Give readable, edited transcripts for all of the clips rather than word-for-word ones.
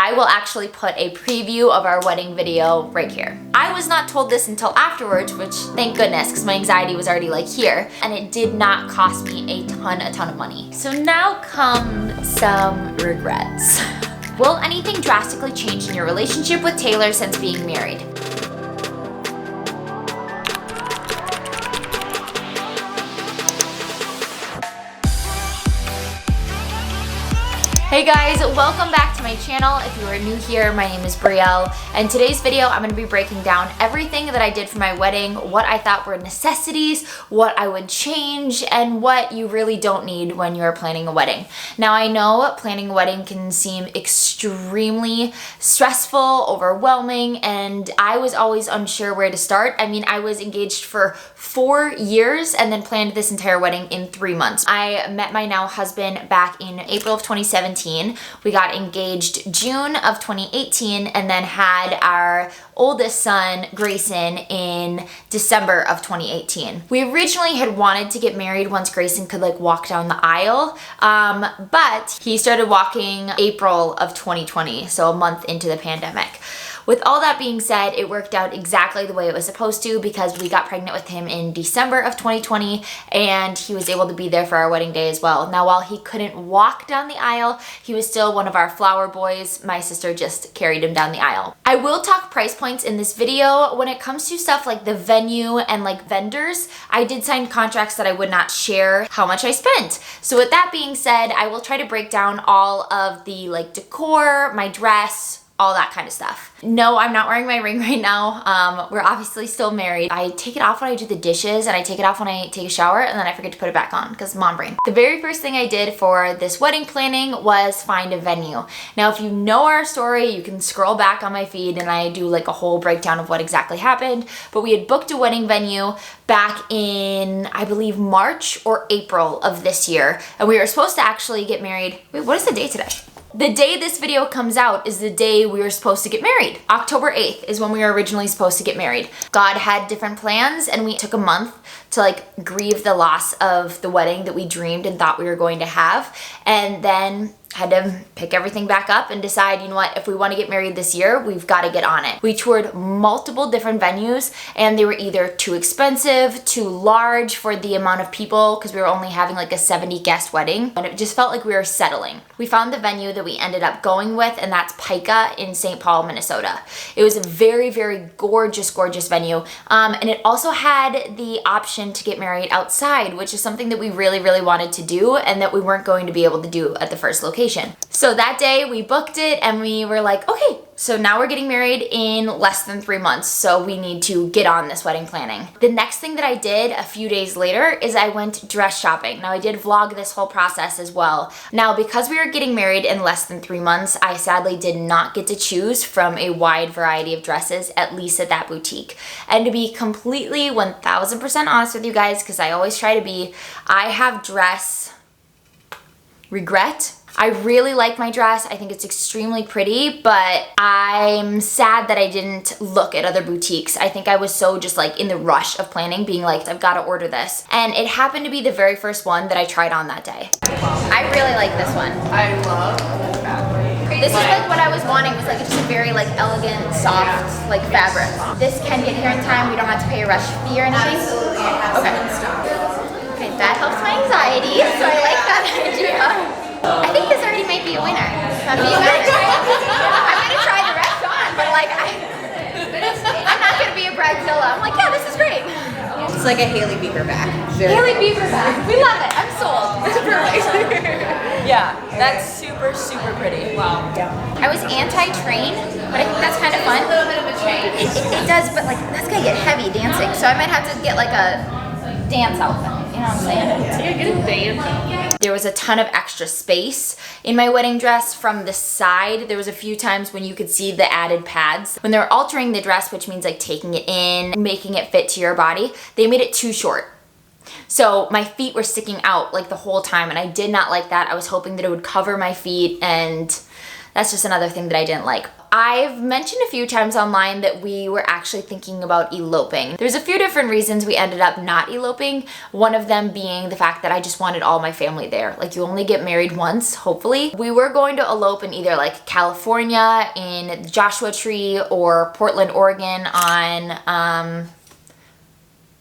I will actually put a preview of our wedding video right here. I was not told this until afterwards, which thank goodness, because my anxiety was already like here, and it did not cost me a ton of money. So now come some regrets. Will anything drastically change in your relationship with Taylor since being married? Hey guys, welcome back to my channel. If you are new here, my name is Brielle, and today's video I'm going to be breaking down everything that I did for my wedding, what I thought were necessities, what I would change, and what you really don't need when you're planning a wedding. Now I know planning a wedding can seem extremely stressful, overwhelming, and I was always unsure where to start. I mean, I was engaged for 4 years and then planned this entire wedding in 3 months. I met my now husband back in April of 2017. We got engaged June of 2018 and then had our oldest son, Grayson, in December of 2018. We originally had wanted to get married once Grayson could like walk down the aisle, but he started walking April of 2020, so a month into the pandemic. With all that being said, it worked out exactly the way it was supposed to because we got pregnant with him in December of 2020 and he was able to be there for our wedding day as well. Now, while he couldn't walk down the aisle, he was still one of our flower boys. My sister just carried him down the aisle. I will talk price points in this video. When it comes to stuff like the venue and like vendors, I did sign contracts that I would not share how much I spent. So with that being said, I will try to break down all of the like decor, my dress, all that kind of stuff. No, I'm not wearing my ring right now. We're obviously still married. I take it off when I do the dishes and I take it off when I take a shower and then I forget to put it back on because mom brain. The very first thing I did for this wedding planning was find a venue. Now, if you know our story, you can scroll back on my feed and I do like a whole breakdown of what exactly happened. But we had booked a wedding venue back in, I believe, March or April of this year. And we were supposed to actually get married. Wait, what is the date today? The day this video comes out is the day we were supposed to get married. October 8th is when we were originally supposed to get married. God had different plans and we took a month to like grieve the loss of the wedding that we dreamed and thought we were going to have. And then had to pick everything back up and decide, you know what, if we want to get married this year, we've got to get on it. We toured multiple different venues and they were either too expensive, too large for the amount of people because we were only having like a 70 guest wedding and it just felt like we were settling. We found the venue that we ended up going with and that's Pica in St. Paul, Minnesota. It was a very, very gorgeous venue. And it also had the option to get married outside, which is something that we really, really wanted to do and that we weren't going to be able to do at the first location. So that day we booked it and we were like, okay, so now we're getting married in less than 3 months. So we need to get on this wedding planning. The next thing that I did a few days later is I went dress shopping. Now I did vlog this whole process as well. Now, because we were getting married in less than 3 months, I sadly did not get to choose from a wide variety of dresses, at least at that boutique. And to be completely 1000% honest with you guys, because I always try to be, I have dress regret. I really like my dress. I think it's extremely pretty, but I'm sad that I didn't look at other boutiques. I think I was so just like in the rush of planning, being like, I've got to order this. And it happened to be the very first one that I tried on that day. I really like this one. I love the fabric. This is like what I was wanting, was like just a very like elegant, soft like fabric. This can get here in time. We don't have to pay a rush fee or anything. Absolutely, it has Okay. been stocked. Okay, that helps my anxiety, so I like that idea. I think this already might be a winner. I'm gonna try the rest on, but like I'm not gonna be a bridezilla. I'm like, yeah, this is great. It's like a Hailey Bieber bag. Hailey Bieber bag. We love it. I'm sold. It's perfect. Yeah, that's super, super pretty. Wow. I was anti-train, but I think that's kind of fun. A little bit of a change. It does, but like that's gonna get heavy dancing, so I might have to get like a dance outfit. You know what I'm saying? Yeah, get a dance. There was a ton of extra space in my wedding dress from the side. There was a few times when you could see the added pads. When they were altering the dress, which means like taking it in, making it fit to your body, they made it too short. So my feet were sticking out like the whole time and I did not like that. I was hoping that it would cover my feet and That's just another thing that I didn't like. I've mentioned a few times online that we were actually thinking about eloping. There's a few different reasons we ended up not eloping. One of them being the fact that I just wanted all my family there. Like, you only get married once, hopefully. We were going to elope in either like California, in the Joshua Tree, or Portland, Oregon on,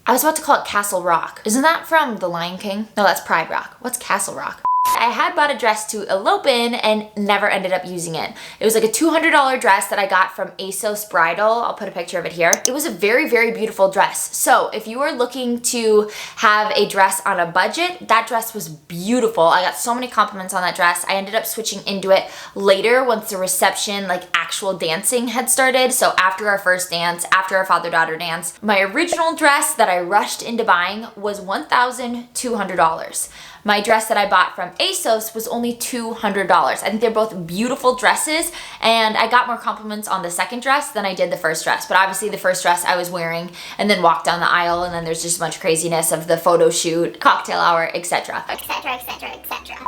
I was about to call it Castle Rock. Isn't that from The Lion King? No, that's Pride Rock. What's Castle Rock? I had bought a dress to elope in and never ended up using it. It was like a $200 dress that I got from ASOS Bridal. I'll put a picture of it here. It was a very, very beautiful dress. So if you are looking to have a dress on a budget, that dress was beautiful. I got so many compliments on that dress. I ended up switching into it later once the reception, like actual dancing had started. So after our first dance, after our father-daughter dance, my original dress that I rushed into buying was $1,200. My dress that I bought from ASOS was only $200. I think they're both beautiful dresses, and I got more compliments on the second dress than I did the first dress. But obviously the first dress I was wearing and then walked down the aisle, and then there's just a bunch of craziness of the photo shoot, cocktail hour, etc.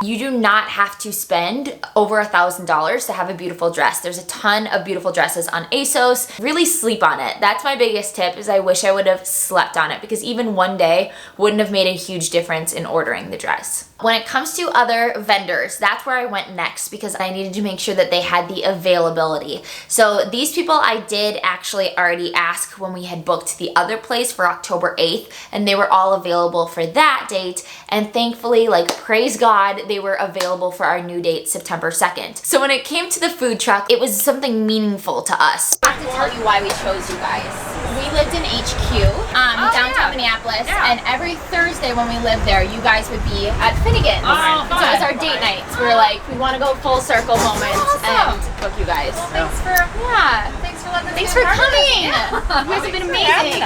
You do not have to spend over $1,000 to have a beautiful dress. There's a ton of beautiful dresses on ASOS. Really sleep on it. That's my biggest tip, is I wish I would have slept on it, because even one day wouldn't have made a huge difference in ordering the dress. When it comes to other vendors, that's where I went next, because I needed to make sure that they had the availability. So these people I did actually already ask when we had booked the other place for October 8th, and they were all available for that date. And thankfully, like, praise God, they were available for our new date, September 2nd. So when it came to the food truck, it was something meaningful to us. I have to tell you why we chose you guys. We lived in HQ, downtown Minneapolis, and every Thursday when we lived there, you guys would be at Finnegan's. So it was our date nights. We were like, we want to go full circle moments and book you guys. Well, thanks for letting us Thanks be for a part of this. coming. You guys have been amazing.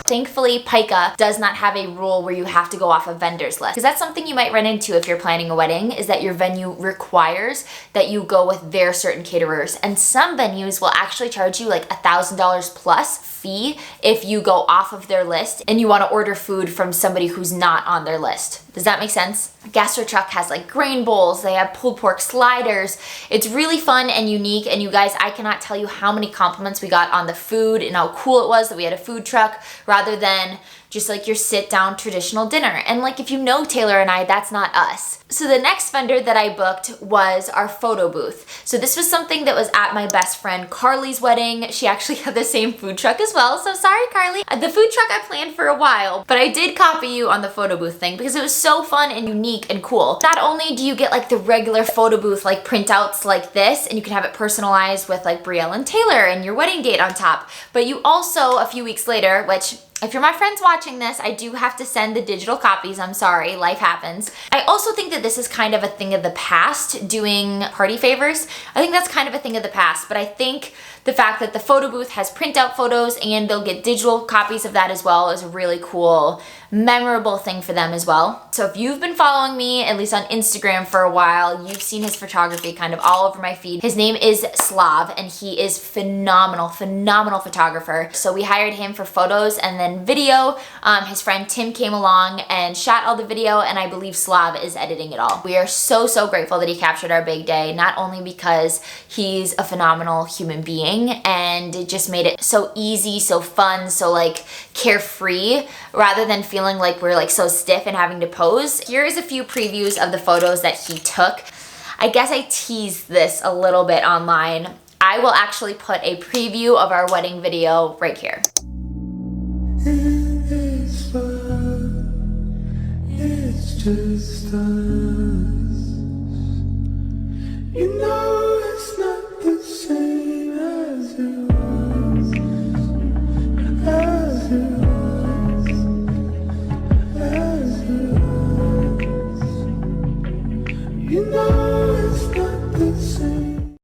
Thankfully, Pica does not have a rule where you have to go off a vendor's list. Because that's something you might run into if you're planning a wedding, is that your venue requires that you go with their certain caterers. And some venues will actually charge you like $1,000 plus fee if you go off of their list and you want to order food from somebody who's not on their list. Does that make sense? Gastro Truck has like grain bowls, they have pulled pork sliders. It's really fun and unique, and you guys, I cannot tell you how many compliments we got on the food and how cool it was that we had a food truck rather than just like your sit down traditional dinner. And like, if you know Taylor and I, that's not us. So the next vendor that I booked was our photo booth. So this was something that was at my best friend Carly's wedding. She actually had the same food truck as well. So sorry, Carly. The food truck I planned for a while, but I did copy you on the photo booth thing because it was so fun and unique and cool. Not only do you get like the regular photo booth like printouts like this, and you can have it personalized with like Brielle and Taylor and your wedding date on top, but you also, a few weeks later, which if you're my friends watching this, I do have to send the digital copies. I'm sorry, life happens. I also think that this is kind of a thing of the past, doing party favors. I think that's kind of a thing of the past, but I think the fact that the photo booth has printout photos and they'll get digital copies of that as well is a really cool, memorable thing for them as well. So if you've been following me, at least on Instagram for a while, you've seen his photography kind of all over my feed. His name is Slav, and he is phenomenal, phenomenal photographer. So we hired him for photos and then video. His friend Tim came along and shot all the video, and I believe Slav is editing it all. We are so, so grateful that he captured our big day, not only because he's a phenomenal human being and it just made it so easy, so fun, so like carefree, rather than feeling like we're like so stiff and having to pose. Here is a few previews of the photos that he took. I guess I teased this a little bit online. I will actually put a preview of our wedding video right here. It's fun. It's just us. You know it's not the same as it was. As it was. As it was. You know it's not the same.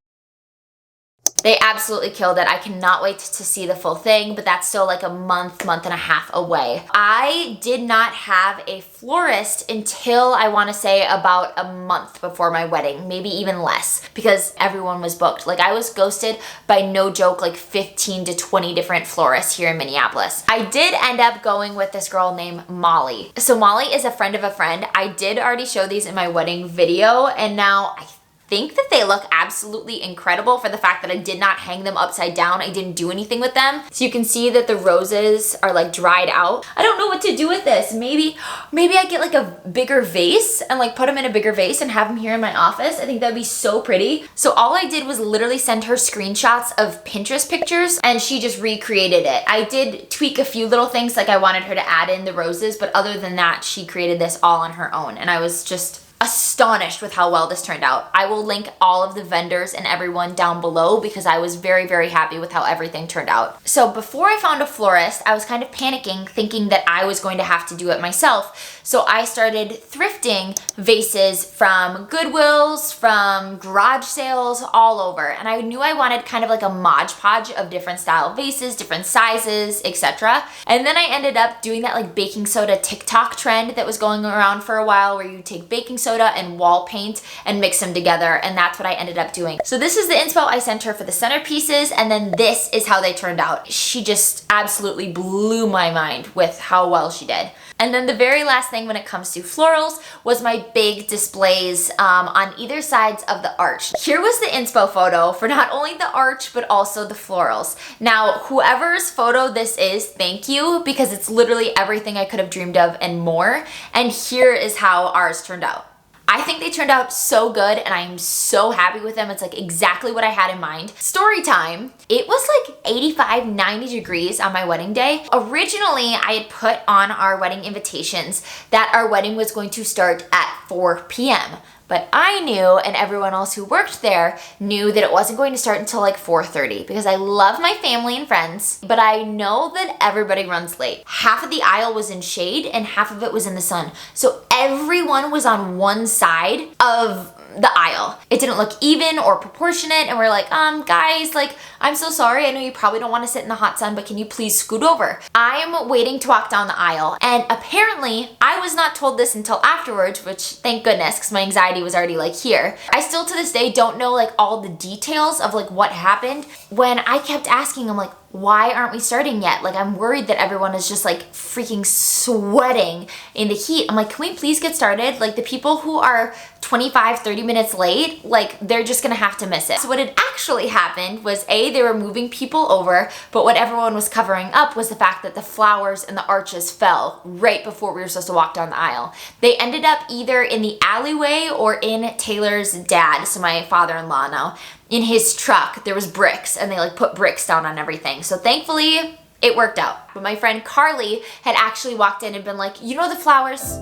They absolutely killed it. I cannot wait to see the full thing, but that's still like a month and a half away. I did not have a florist until I want to say about a month before my wedding, maybe even less, because everyone was booked. Like, I was ghosted by, no joke, like 15 to 20 different florists here in Minneapolis. I did end up going with this girl named Molly. So Molly is a friend of a friend. I did already show these in my wedding video, and now I think that they look absolutely incredible for the fact that I did not hang them upside down. I didn't do anything with them. So you can see that the roses are like dried out. I don't know what to do with this. Maybe I get like a bigger vase and like put them in a bigger vase and have them here in my office. I think that'd be so pretty. So all I did was literally send her screenshots of Pinterest pictures and she just recreated it. I did tweak a few little things, like I wanted her to add in the roses, but other than that, she created this all on her own. And I was just astonished with how well this turned out. I will link all of the vendors and everyone down below because I was very, very happy with how everything turned out. So before I found a florist, I was kind of panicking, thinking that I was going to have to do it myself. So I started thrifting vases from Goodwills, from garage sales, all over. And I knew I wanted kind of like a Mod Podge of different style vases, different sizes, etc. And then I ended up doing that like baking soda TikTok trend that was going around for a while, where you take baking soda and wall paint and mix them together, and that's what I ended up doing. So this is the inspo I sent her for the centerpieces, and then this is how they turned out. She just absolutely blew my mind with how well she did. And then the very last thing when it comes to florals was my big displays on either sides of the arch. Here was the inspo photo for not only the arch, but also the florals. Now, whoever's photo this is, thank you, because it's literally everything I could have dreamed of and more. And here is how ours turned out. I think they turned out so good and I'm so happy with them. It's like exactly what I had in mind. Story time. It was like 85, 90 degrees on my wedding day. Originally, I had put on our wedding invitations that our wedding was going to start at 4 p.m. But I knew, and everyone else who worked there knew, that it wasn't going to start until like 4:30 because I love my family and friends, but I know that everybody runs late. Half of the aisle was in shade and half of it was in the sun. So everyone was on one side of the aisle. It didn't look even or proportionate, and we're like, guys, like, I'm so sorry. I know you probably don't want to sit in the hot sun, but can you please scoot over? I'm waiting to walk down the aisle, and apparently I was not told this until afterwards, which thank goodness, because my anxiety was already like here. I still to this day don't know like all the details of like what happened. When I kept asking, I'm like, why aren't we starting yet? Like, I'm worried that everyone is just like freaking sweating in the heat. I'm like, can we please get started? Like, the people who are 25, 30 minutes late, like, they're just gonna have to miss it. So what had actually happened was, A, they were moving people over, but what everyone was covering up was the fact that the flowers and the arches fell right before we were supposed to walk down the aisle. They ended up either in the alleyway or in Taylor's dad, so my father-in-law now, in his truck. There was bricks, and they like put bricks down on everything. So thankfully it worked out. But my friend Carly had actually walked in and been like, you know the flowers?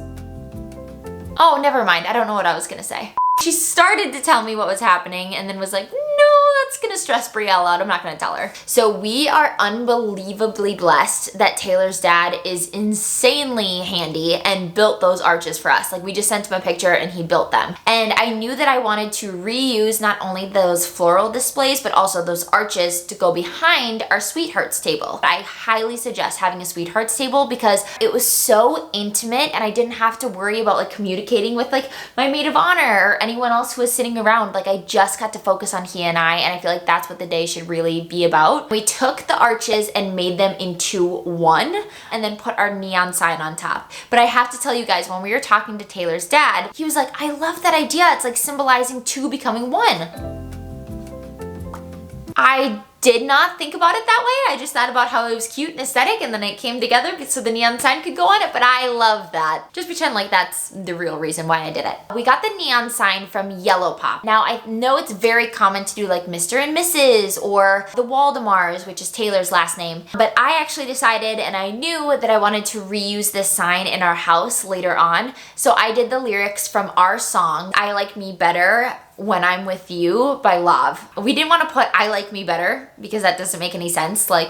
Oh, never mind. I don't know what I was gonna say. She started to tell me what was happening and then was like, no, that's gonna stress Brielle out. I'm not gonna tell her. So we are unbelievably blessed that Taylor's dad is insanely handy and built those arches for us. Like, we just sent him a picture and he built them. And I knew that I wanted to reuse not only those floral displays, but also those arches to go behind our sweethearts table. I highly suggest having a sweethearts table because it was so intimate and I didn't have to worry about like communicating with like my maid of honor or anyone else who was sitting around. Like, I just got to focus on he and I feel like that's what the day should really be about. We took the arches and made them into one and then put our neon sign on top. But I have to tell you guys, when we were talking to Taylor's dad, he was like, I love that idea. It's like symbolizing two becoming one. I did not think about it that way. I just thought about how it was cute and aesthetic, and then it came together so the neon sign could go on it, but I love that. Just pretend like that's the real reason why I did it. We got the neon sign from Yellow Pop. Now, I know it's very common to do like Mr. and Mrs. or the Waldemars, which is Taylor's last name, but I actually decided, and I knew that I wanted to reuse this sign in our house later on, so I did the lyrics from our song, I Like Me Better When I'm With You by Love. We didn't want to put I Like Me Better because that doesn't make any sense. Like,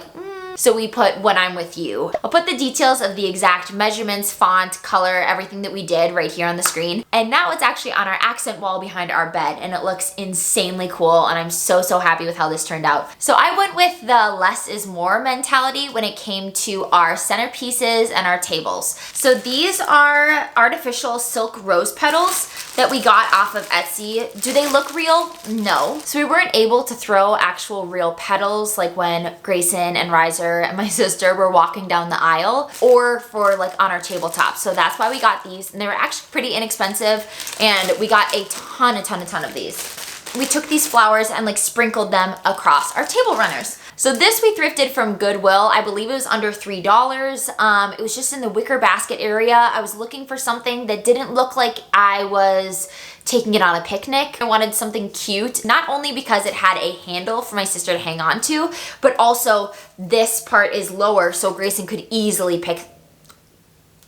so we put When I'm With You. I'll put the details of the exact measurements, font, color, everything that we did right here on the screen. And now it's actually on our accent wall behind our bed and it looks insanely cool, and I'm so, so happy with how this turned out. So I went with the less is more mentality when it came to our centerpieces and our tables. So these are artificial silk rose petals that we got off of Etsy. Do they look real? No. So we weren't able to throw actual real petals like when Grayson and Riser and my sister were walking down the aisle, or for like on our tabletop. So that's why we got these, and they were actually pretty inexpensive, and we got a ton of these. we took these flowers and like sprinkled them across our table runners. So this we thrifted from Goodwill. I believe it was under $3. It was just in the wicker basket area. I was looking for something that didn't look like I was taking it on a picnic. I wanted something cute, not only because it had a handle for my sister to hang on to, but also this part is lower so Grayson could easily pick.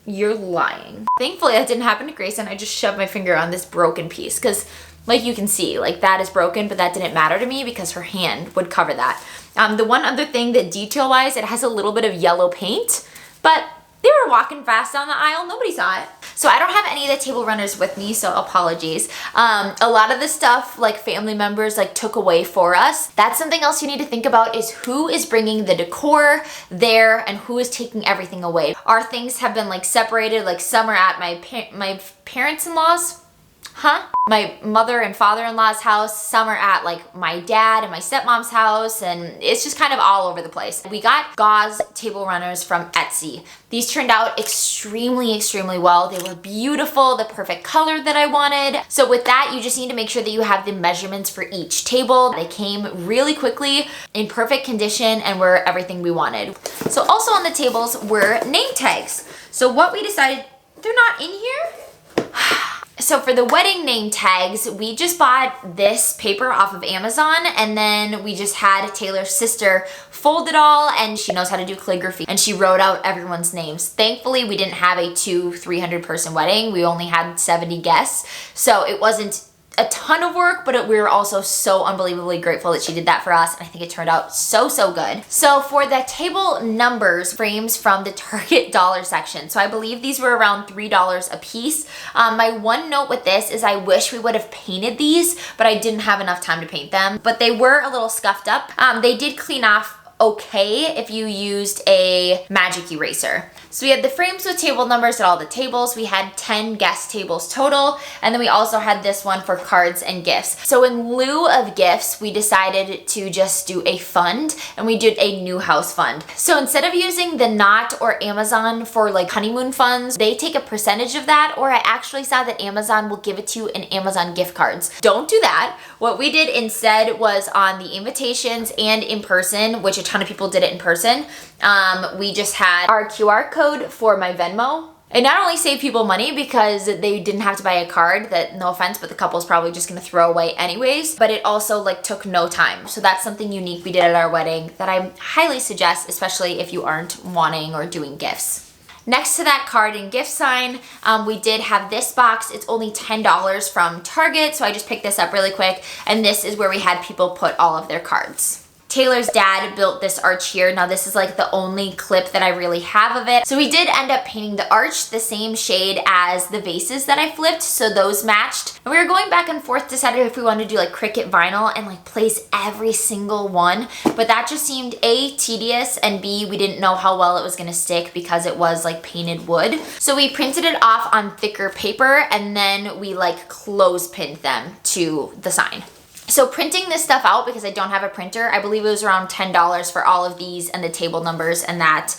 You're lying. Thankfully that didn't happen to Grayson. I just shoved my finger on this broken piece because like you can see, like that is broken, but that didn't matter to me because her hand would cover that. The one other thing that detail-wise, it has a little bit of yellow paint, but they were walking fast down the aisle. Nobody saw it. So I don't have any of the table runners with me, so apologies. A lot of the stuff like family members like took away for us. That's something else you need to think about is who is bringing the decor there and who is taking everything away. Our things have been like separated, like some are at my parents-in-law's, my mother and father-in-law's house. Some are at like my dad and my stepmom's house, and it's just kind of all over the place. We got gauze table runners from Etsy. These turned out extremely, extremely well. They were beautiful, the perfect color that I wanted. So with that, you just need to make sure that you have the measurements for each table. They came really quickly, in perfect condition, and were everything we wanted. So also on the tables were name tags. So what we decided, they're not in here? So for the wedding name tags, we just bought this paper off of Amazon, and then we just had Taylor's sister fold it all, and she knows how to do calligraphy, and she wrote out everyone's names. Thankfully, we didn't have a 200-300 person wedding. We only had 70 guests, so it wasn't a ton of work, but we were also so unbelievably grateful that she did that for us, and I think it turned out so, so good. So for the table numbers, frames from the Target dollar section, so I believe these were around $3 a piece. My one note with this is I wish we would have painted these, but I didn't have enough time to paint them, but they were a little scuffed up. They did clean off okay if you used a magic eraser. So we had the frames with table numbers at all the tables. We had 10 guest tables total, and then we also had this one for cards and gifts. So in lieu of gifts, we decided to just do a fund, and we did a new house fund. So instead of using the Knot or Amazon for like honeymoon funds, they take a percentage of that, or I actually saw that Amazon will give it to you in Amazon gift cards. Don't do that. What we did instead was on the invitations and in person, which a ton of people did it in person, we just had our QR code for my Venmo. It not only saved people money because they didn't have to buy a card that, no offense, but the couple's probably just gonna throw away anyways, but it also like took no time. So that's something unique we did at our wedding that I highly suggest, especially if you aren't wanting or doing gifts. Next to that card and gift sign, we did have this box. It's only $10 from Target, so I just picked this up really quick, and this is where we had people put all of their cards. Taylor's dad built this arch here. Now this is like the only clip that I really have of it. So we did end up painting the arch the same shade as the vases that I flipped, so those matched. And we were going back and forth, decided if we wanted to do like Cricut vinyl and like place every single one, but that just seemed A, tedious, and B, we didn't know how well it was gonna stick because it was like painted wood. So we printed it off on thicker paper, and then we like clothespined them to the sign. So printing this stuff out, because I don't have a printer, I believe it was around $10 for all of these and the table numbers and that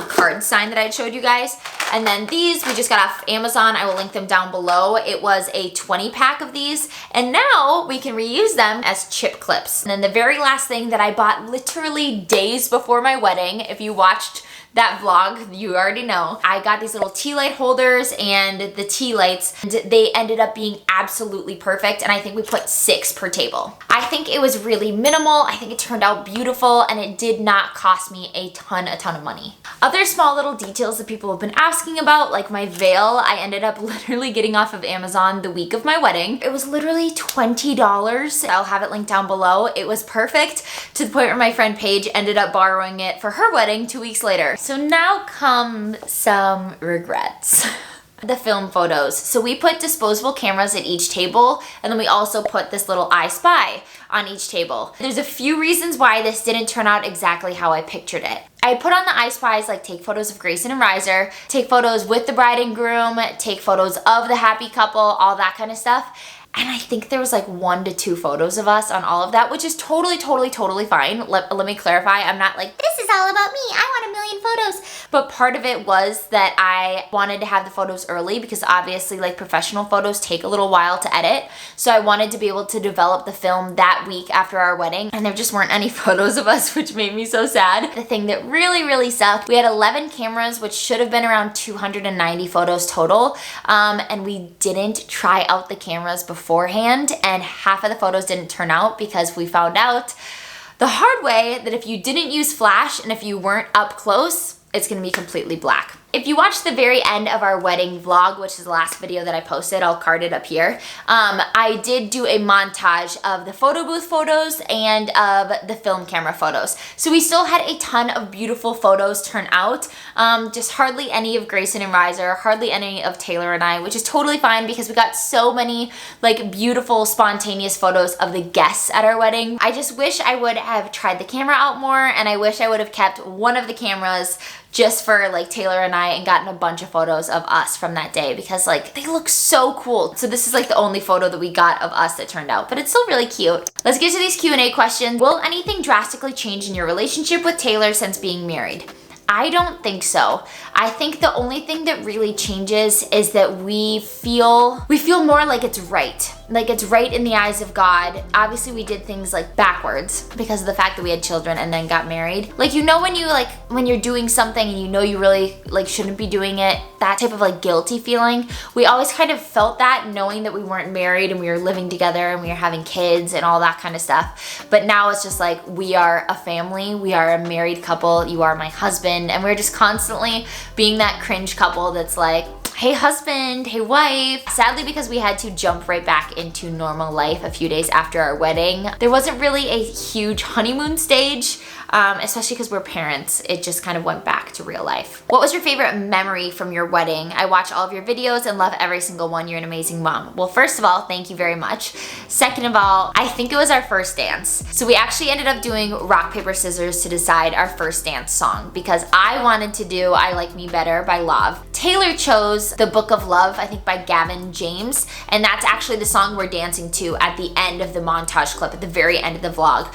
card sign that I showed you guys. And then these we just got off Amazon. I will link them down below. It was a 20 pack of these, and now we can reuse them as chip clips. And then the very last thing that I bought literally days before my wedding, if you watched that vlog, you already know, I got these little tea light holders and the tea lights, and they ended up being absolutely perfect, and I think we put 6 per table. I think it was really minimal. I think it turned out beautiful, and it did not cost me a ton of money. Other small little details that people have been asking about, like my veil, I ended up literally getting off of Amazon the week of my wedding. It was literally $20. I'll have it linked down below. It was perfect, to the point where my friend Paige ended up borrowing it for her wedding 2 weeks later. So now come some regrets. The film photos. So we put disposable cameras at each table, and then we also put this little I Spy on each table. There's a few reasons why this didn't turn out exactly how I pictured it. I put on the I Spies, like take photos of Grayson and Riser, take photos with the bride and groom, take photos of the happy couple, all that kind of stuff. And I think there was like 1 to 2 photos of us on all of that, which is totally fine. Let me clarify. I'm not like, this is all about me. I want 1,000,000 photos. But part of it was that I wanted to have the photos early because obviously like professional photos take a little while to edit. So I wanted to be able to develop the film that week after our wedding, and there just weren't any photos of us, which made me so sad. The thing that really sucked, we had 11 cameras, which should have been around 290 photos total, and we didn't try out the cameras beforehand, and half of the photos didn't turn out because we found out the hard way that if you didn't use flash and if you weren't up close, it's gonna be completely black. If you watch the very end of our wedding vlog, which is the last video that I posted, I'll card it up here, I did do a montage of the photo booth photos and of the film camera photos. So we still had a ton of beautiful photos turn out, just hardly any of Grayson and Riser, hardly any of Taylor and I, which is totally fine because we got so many like beautiful spontaneous photos of the guests at our wedding. I just wish I would have tried the camera out more, and I wish I would have kept one of the cameras just for like Taylor and I and gotten a bunch of photos of us from that day because like they look so cool. So this is like the only photo that we got of us that turned out, but it's still really cute. Let's get to these Q&A questions. Will anything drastically change in your relationship with Taylor since being married? I don't think so. I think the only thing that really changes is that we feel more like it's right. Like it's right in the eyes of God. Obviously we did things like backwards because of the fact that we had children and then got married. Like, you know, when you're doing something and you know you really like shouldn't be doing it, that type of like guilty feeling. We always kind of felt that knowing that we weren't married and we were living together and we were having kids and all that kind of stuff. But now it's just like, we are a family, we are a married couple, you are my husband, and we're just constantly being that cringe couple that's like, hey husband, hey wife. Sadly, because we had to jump right back into normal life a few days after our wedding, there wasn't really a huge honeymoon stage, especially because we're parents. It just kind of went back to real life. What was your favorite memory from your wedding? I watch all of your videos and love every single one. You're an amazing mom. Well, first of all, thank you very much. Second of all, I think it was our first dance. So we actually ended up doing rock, paper, scissors to decide our first dance song because I wanted to do I Like Me Better by Love. Taylor chose The Book of Love, I think by Gavin James, and that's actually the song we're dancing to at the end of the montage clip, at the very end of the vlog,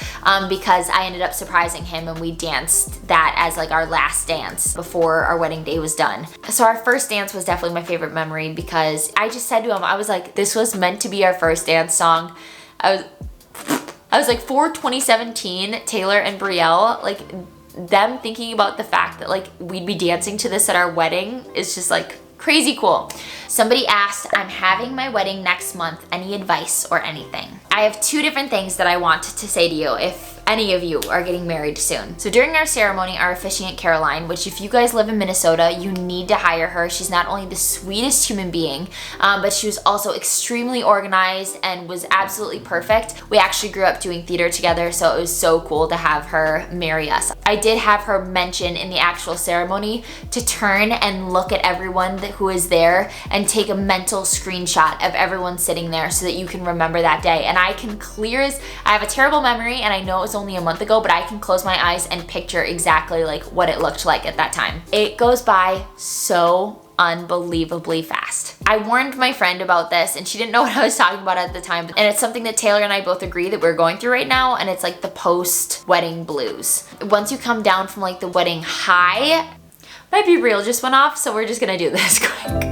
because I ended up surprising him and we danced that as like our last dance before our wedding day was done. So our first dance was definitely my favorite memory because I just said to him, I was like, this was meant to be our first dance song. I was like, for 2017, Taylor and Brielle, like them thinking about the fact that like we'd be dancing to this at our wedding is just like crazy cool. Somebody asked, I'm having my wedding next month. Any advice or anything? I have two different things that I want to say to you if any of you are getting married soon. So during our ceremony, our officiant Caroline, which if you guys live in Minnesota, you need to hire her. She's not only the sweetest human being, but she was also extremely organized and was absolutely perfect. We actually grew up doing theater together, so it was so cool to have her marry us. I did have her mention in the actual ceremony to turn and look at everyone who is there and take a mental screenshot of everyone sitting there so that you can remember that day. And I can I have a terrible memory and I know it was only a month ago, but I can close my eyes and picture exactly like what it looked like at that time. It goes by so unbelievably fast. I warned my friend about this and she didn't know what I was talking about at the time, and it's something that Taylor and I both agree that we're going through right now, and it's like the post-wedding blues. Once you come down from like the wedding high, my Brielle just went off, so we're just gonna do this quick.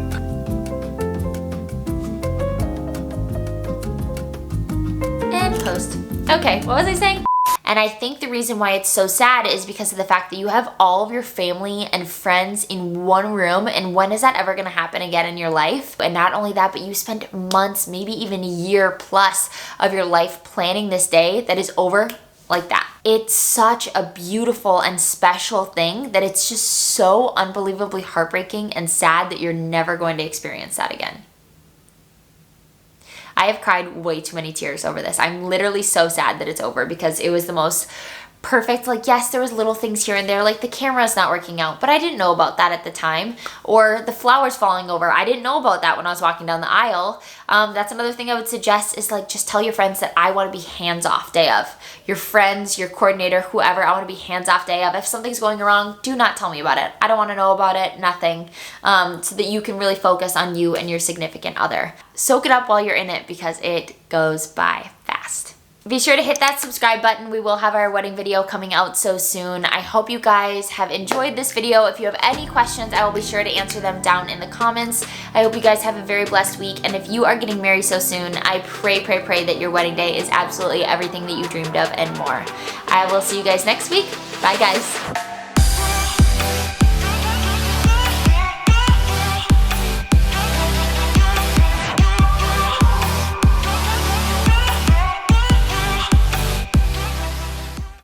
And post. Okay, what was I saying? And I think the reason why it's so sad is because of the fact that you have all of your family and friends in one room, and when is that ever gonna happen again in your life? And not only that, but you spent months, maybe even a year plus of your life planning this day that is over like that. It's such a beautiful and special thing that it's just so unbelievably heartbreaking and sad that you're never going to experience that again. I have cried way too many tears over this. I'm literally so sad that it's over because it was the most perfect, like yes, there was little things here and there, like the camera's not working out, but I didn't know about that at the time. Or the flowers falling over, I didn't know about that when I was walking down the aisle. That's another thing I would suggest is like just tell your friends that I want to be hands-off day of. Your friends, your coordinator, whoever, I want to be hands-off day of. If something's going wrong, do not tell me about it. I don't want to know about it, nothing, so that you can really focus on you and your significant other. Soak it up while you're in it because it goes by fast. Be sure to hit that subscribe button. We will have our wedding video coming out so soon. I hope you guys have enjoyed this video. If you have any questions, I will be sure to answer them down in the comments. I hope you guys have a very blessed week, and if you are getting married so soon, I pray that your wedding day is absolutely everything that you dreamed of and more. I will see you guys next week. Bye guys.